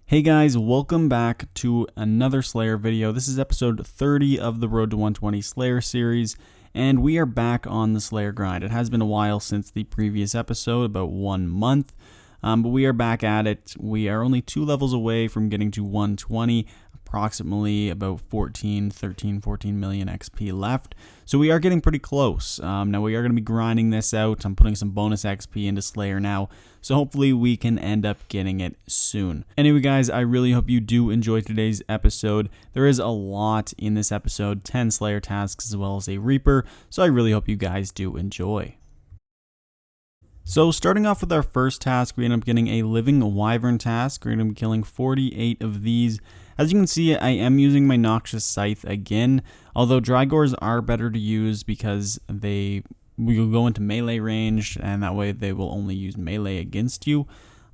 Hey guys, welcome back to another Slayer video. This is episode 30 of the Road to 120 Slayer series, and we are back on the Slayer grind. It has been a while since the previous episode, about 1 month, but we are back at it. We are only 2 levels away from getting to 120, approximately about 14 million XP left. So we are getting pretty close. Now we are going to be grinding this out. I'm putting some bonus XP into Slayer now, so hopefully we can end up getting it soon. Anyway guys, I really hope you do enjoy today's episode. There is a lot in this episode, 10 Slayer tasks as well as a Reaper, so I really hope you guys do enjoy. So starting off with our first task, we end up getting a Living Wyvern task. We're going to be killing 48 of these. As you can see, I am using my Noxious Scythe again, although Drygores are better to use because we will go into melee range, and that way they will only use melee against you.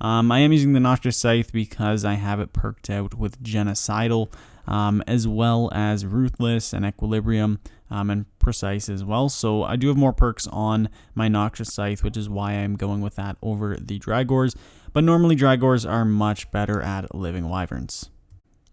I am using the Noxious Scythe because I have it perked out with Genocidal, as well as Ruthless and Equilibrium, and Precise as well. So I do have more perks on my Noxious Scythe, which is why I'm going with that over the Drygores. But normally Drygores are much better at Living Wyverns.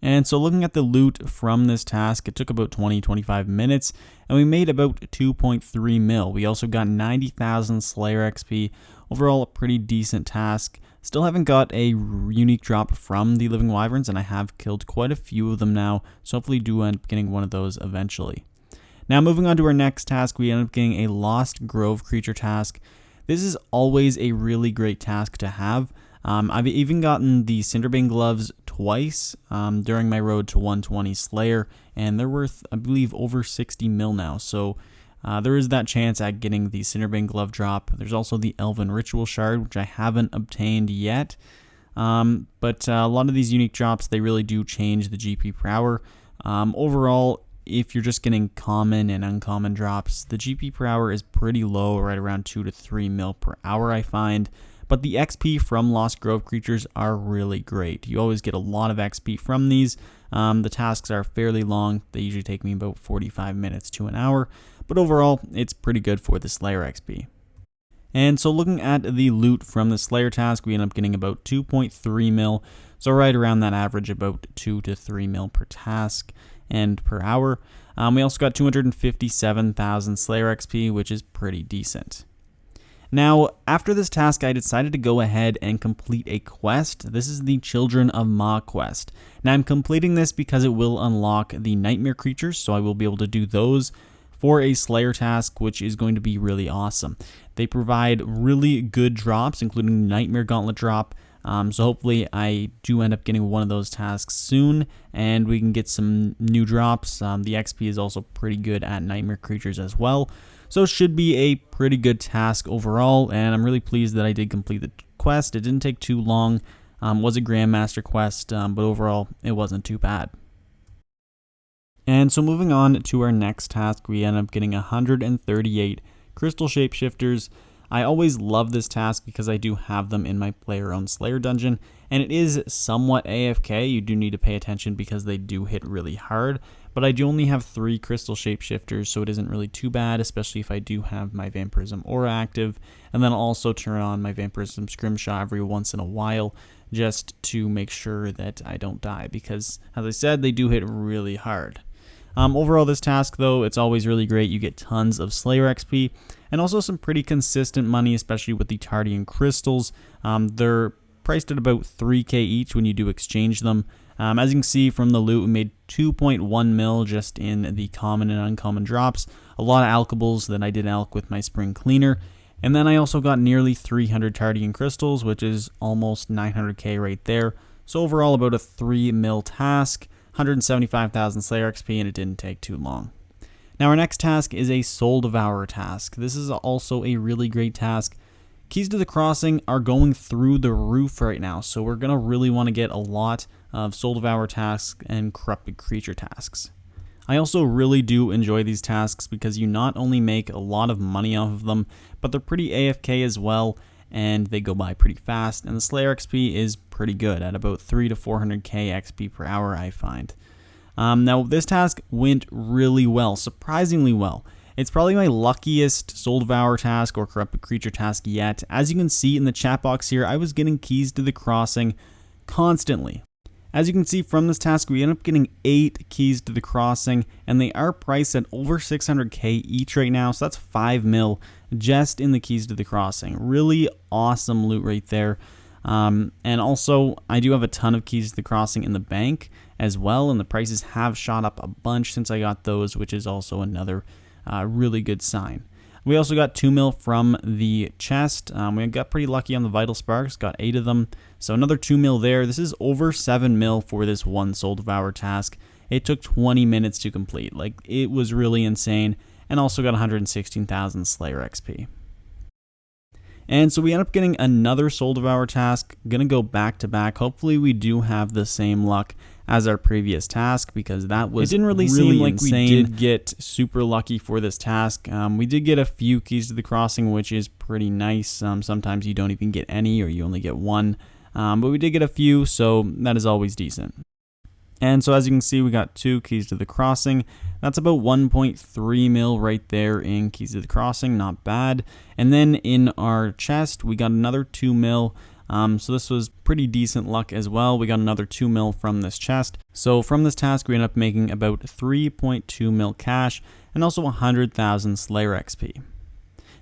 And so looking at the loot from this task, it took about 20-25 minutes, and we made about 2.3 mil. We also got 90,000 Slayer XP. Overall, a pretty decent task. Still haven't got a unique drop from the Living Wyverns, and I have killed quite a few of them now, so hopefully do end up getting one of those eventually. Now moving on to our next task, we end up getting a Lost Grove Creature task. This is always a really great task to have. I've even gotten the Cinderbane gloves twice during my road to 120 Slayer, and they're worth, I believe, over 60 mil now. So there is that chance at getting the Cinderbane glove drop. There's also the Elven Ritual Shard, which I haven't obtained yet. But a lot of these unique drops, they really do change the GP per hour. Overall, if you're just getting common and uncommon drops, the GP per hour is pretty low, right around 2 to 3 mil per hour, I find. But the XP from Lost Grove creatures are really great. You always get a lot of XP from these. The tasks are fairly long. They usually take me about 45 minutes to an hour. But overall, it's pretty good for the Slayer XP. And so looking at the loot from the Slayer task, we end up getting about 2.3 mil. So right around that average, about 2 to 3 mil per task and per hour. We also got 257,000 Slayer XP, which is pretty decent. Now, after this task, I decided to go ahead and complete a quest. This is the Children of Ma quest. Now, I'm completing this because it will unlock the Nightmare creatures, so I will be able to do those for a Slayer task, which is going to be really awesome. They provide really good drops, including Nightmare Gauntlet drop, so hopefully I do end up getting one of those tasks soon, and we can get some new drops. The XP is also pretty good at Nightmare creatures as well. So it should be a pretty good task overall, and I'm really pleased that I did complete the quest. It didn't take too long. Was a Grandmaster quest, but overall it wasn't too bad. And so moving on to our next task, we end up getting 138 Crystal Shapeshifters. I always love this task because I do have them in my player-owned Slayer dungeon, and it is somewhat AFK. You do need to pay attention because they do hit really hard, but I do only have 3 Crystal Shapeshifters, so it isn't really too bad, especially if I do have my Vampirism Aura active, and then I'll also turn on my Vampirism Scrimshaw every once in a while, just to make sure that I don't die, because, as I said, they do hit really hard. Overall, this task, though, it's always really great. You get tons of Slayer XP, and also some pretty consistent money, especially with the Tardian Crystals. They're priced at about 3k each when you do exchange them. As you can see from the loot, we made 2.1 mil just in the common and uncommon drops. A lot of alkables that I did alk with my Spring Cleaner. And then I also got nearly 300 Tardian Crystals, which is almost 900k right there. So overall, about a 3 mil task. 175,000 Slayer XP, and it didn't take too long. Now our next task is a Soul Devourer task. This is also a really great task. Keys to the Crossing are going through the roof right now, so we're going to really want to get a lot of Soul Devourer tasks and Corrupted Creature tasks. I also really do enjoy these tasks because you not only make a lot of money off of them, but they're pretty AFK as well, and they go by pretty fast, and the Slayer XP is pretty good at about 3 to 400k XP per hour, I find. Now this task went really well, surprisingly well. It's probably my luckiest Soul Devourer task or Corrupted Creature task yet. As you can see in the chat box here, I was getting Keys to the Crossing constantly. As you can see from this task, we end up getting 8 keys to the crossing, and they are priced at over 600k each right now, so that's 5 mil just in the keys to the crossing. Really awesome loot right there. And also, I do have a ton of keys to the crossing in the bank as well, and the prices have shot up a bunch since I got those, which is also another really good sign. We also got 2 mil from the chest. We got pretty lucky on the Vital Sparks, got 8 of them. So another 2 mil there. This is over 7 mil for this one Soul Devourer task. It took 20 minutes to complete. Like, it was really insane. And also got 116,000 Slayer XP. And so we end up getting another Soul Devourer task. Gonna go back to back. Hopefully we do have the same luck as our previous task, because that was it didn't really seem like insane. We did get super lucky for this task. We did get a few keys to the crossing, which is pretty nice. Sometimes you don't even get any, or you only get one, but we did get a few, so that is always decent. And so as you can see, we got 2 keys to the crossing. That's about 1.3 mil right there in keys to the crossing, not bad. And then in our chest, we got another 2 mil. So this was pretty decent luck as well. We got another 2 mil from this chest. So from this task, we ended up making about 3.2 mil cash and also 100,000 Slayer XP.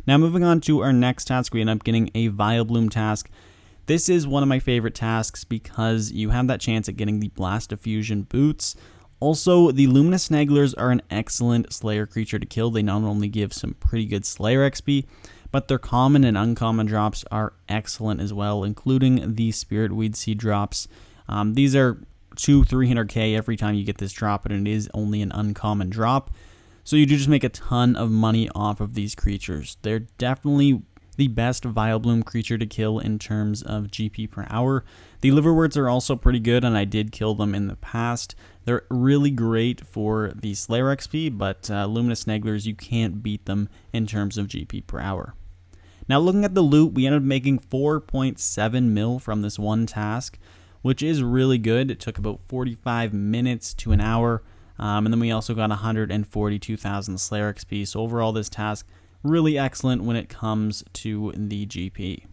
Now moving on to our next task, we end up getting a Vileplume task. This is one of my favorite tasks because you have that chance at getting the Blast Diffusion boots. Also, the Luminous Snagglers are an excellent Slayer creature to kill. They not only give some pretty good Slayer XP, but their common and uncommon drops are excellent as well, including the Spirit Weed Seed drops. These are 200-300k every time you get this drop, and it is only an uncommon drop. So you do just make a ton of money off of these creatures. They're definitely the best Vileplume creature to kill in terms of GP per hour. The Liverworts are also pretty good, and I did kill them in the past. They're really great for the Slayer XP, but Luminous Snagglers, you can't beat them in terms of GP per hour. Now looking at the loot, we ended up making 4.7 mil from this one task, which is really good. It took about 45 minutes to an hour, and then we also got 142,000 Slayer XP. So overall, this task really excellent when it comes to the GP.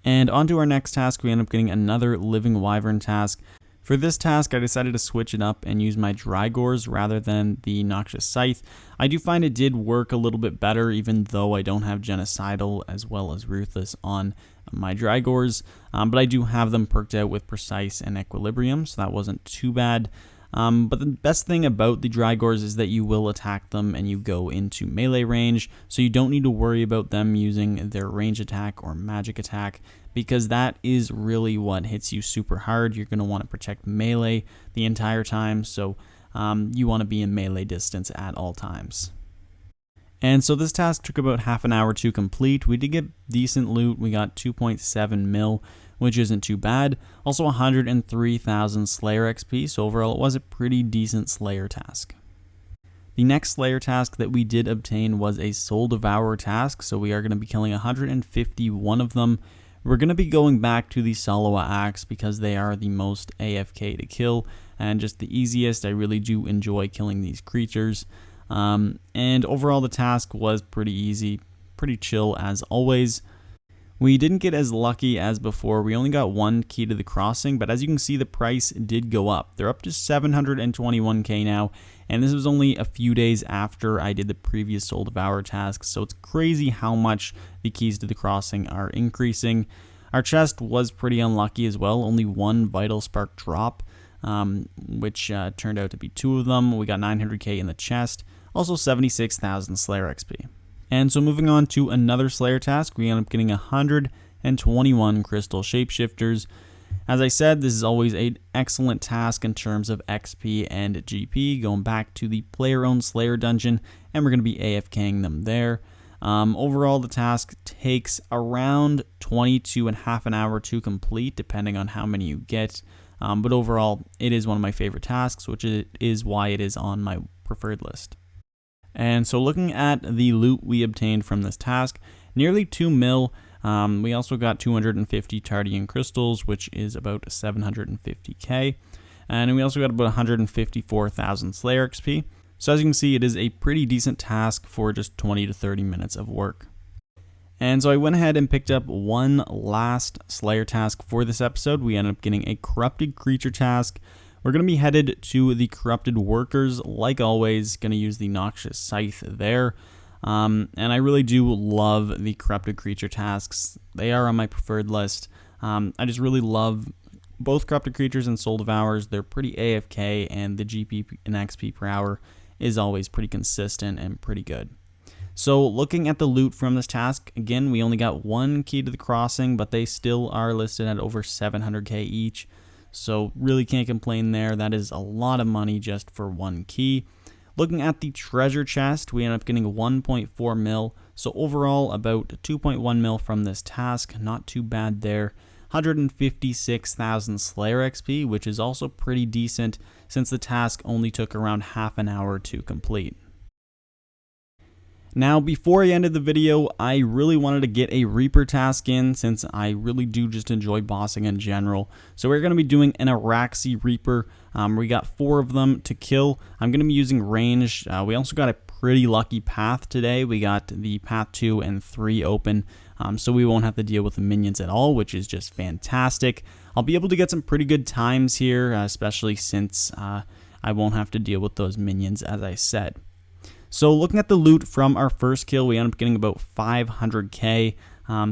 And on to our next task, we end up getting another Living Wyvern task. For this task, I decided to switch it up and use my Drygores rather than the Noxious Scythe. I do find it did work a little bit better, even though I don't have Genocidal as well as Ruthless on my Drygores, but I do have them perked out with Precise and Equilibrium, so that wasn't too bad. But the best thing about the Drygores is that you will attack them and you go into melee range, so you don't need to worry about them using their range attack or magic attack, because that is really what hits you super hard. You're going to want to protect melee the entire time, so you want to be in melee distance at all times. And so this task took about half an hour to complete. We did get decent loot. We got 2.7 mil, which isn't too bad. Also 103,000 Slayer XP, so overall it was a pretty decent Slayer task. The next Slayer task that we did obtain was a Soul Devourer task, so we are going to be killing 151 of them. We're going to be going back to the Saloa Axe because they are the most AFK to kill and just the easiest. I really do enjoy killing these creatures. And overall the task was pretty easy, pretty chill as always. We didn't get as lucky as before. We only got 1 key to the crossing, but as you can see, the price did go up. They're up to 721k now, and this was only a few days after I did the previous Soul Devourer task, so it's crazy how much the keys to the crossing are increasing. Our chest was pretty unlucky as well, only 1 Vital Spark drop, which turned out to be 2 of them. We got 900k in the chest, also 76,000 Slayer XP. And so moving on to another Slayer task, we end up getting 121 Crystal Shapeshifters. As I said, this is always an excellent task in terms of XP and GP, going back to the player-owned Slayer dungeon, and we're going to be AFKing them there. Overall, the task takes around 22 and a half an hour to complete, depending on how many you get. But overall, it is one of my favorite tasks, which is why it is on my preferred list. And so looking at the loot we obtained from this task, nearly 2 mil. We also got 250 Tardian crystals, which is about 750k. And we also got about 154,000 Slayer XP. So as you can see, it is a pretty decent task for just 20 to 30 minutes of work. And so I went ahead and picked up one last Slayer task for this episode. We ended up getting a Corrupted Creature task. We're going to be headed to the Corrupted Workers, like always. Going to use the Noxious Scythe there. And I really do love the Corrupted Creature tasks. They are on my preferred list. I just really love both Corrupted Creatures and Soul Devourers. They're pretty AFK, and the GP and XP per hour is always pretty consistent and pretty good. So looking at the loot from this task, again, we only got one key to the crossing, but they still are listed at over 700k each. So really can't complain there. That is a lot of money just for one key. Looking at the treasure chest, we end up getting 1.4 mil. So overall, about 2.1 mil from this task. Not too bad there. 156,000 Slayer XP, which is also pretty decent since the task only took around half an hour to complete. Now, before I ended the video, I really wanted to get a Reaper task in since I really do just enjoy bossing in general. So we're going to be doing an Araxxi Reaper. We got 4 of them to kill. I'm going to be using ranged. We also got a pretty lucky path today. We got the path 2 and 3 open, so we won't have to deal with the minions at all, which is just fantastic. I'll be able to get some pretty good times here, especially since I won't have to deal with those minions, as I said. So looking at the loot from our first kill, we ended up getting about 500k,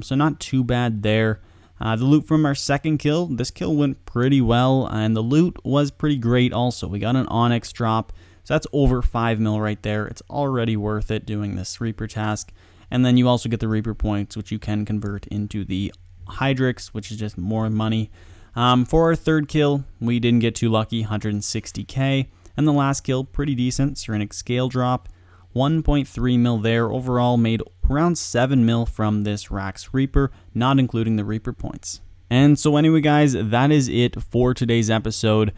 so not too bad there. The loot from our second kill, this kill went pretty well, and the loot was pretty great also. We got an Onyx drop, so that's over 5 mil right there. It's already worth it doing this Reaper task. And then you also get the Reaper points, which you can convert into the Hydrix, which is just more money. For our third kill, we didn't get too lucky, 160k. And the last kill, pretty decent, Serenic Scale drop. 1.3 mil there. Overall made around 7 mil from this Rax Reaper, not including the Reaper points. And so anyway guys, that is it for today's episode.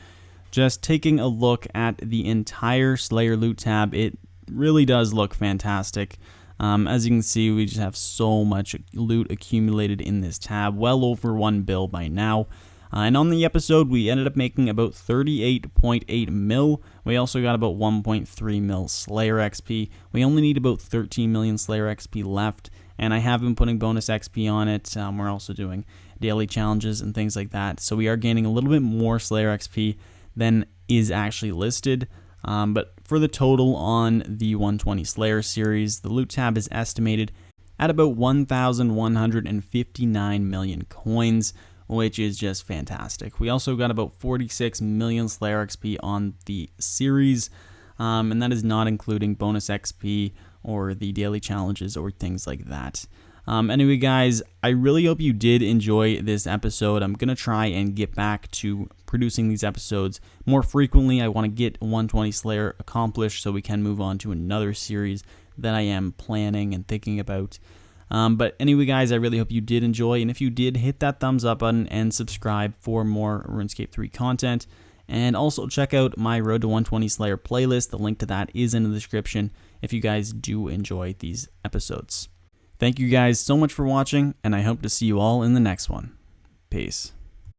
Just taking a look at the entire Slayer loot tab, it really does look fantastic. As you can see, we just have so much loot accumulated in this tab, well over 1 bill by now. And on the episode, we ended up making about 38.8 mil. We also got about 1.3 mil Slayer XP. We only need about 13 million Slayer XP left, and I have been putting bonus XP on it. We're also doing daily challenges and things like that. So we are gaining a little bit more Slayer XP than is actually listed. But for the total on the 120 Slayer series, the loot tab is estimated at about 1,159 million coins, which is just fantastic. We also got about 46 million Slayer XP on the series, and that is not including bonus XP or the daily challenges or things like that. Anyway guys, I really hope you did enjoy this episode. I'm going to try and get back to producing these episodes more frequently. I want to get 120 Slayer accomplished so we can move on to another series that I am planning and thinking about. But anyway guys, I really hope you did enjoy, and if you did, hit that thumbs up button and subscribe for more RuneScape 3 content. And also check out my Road to 120 Slayer playlist. The link to that is in the description if you guys do enjoy these episodes. Thank you guys so much for watching, and I hope to see you all in the next one. Peace.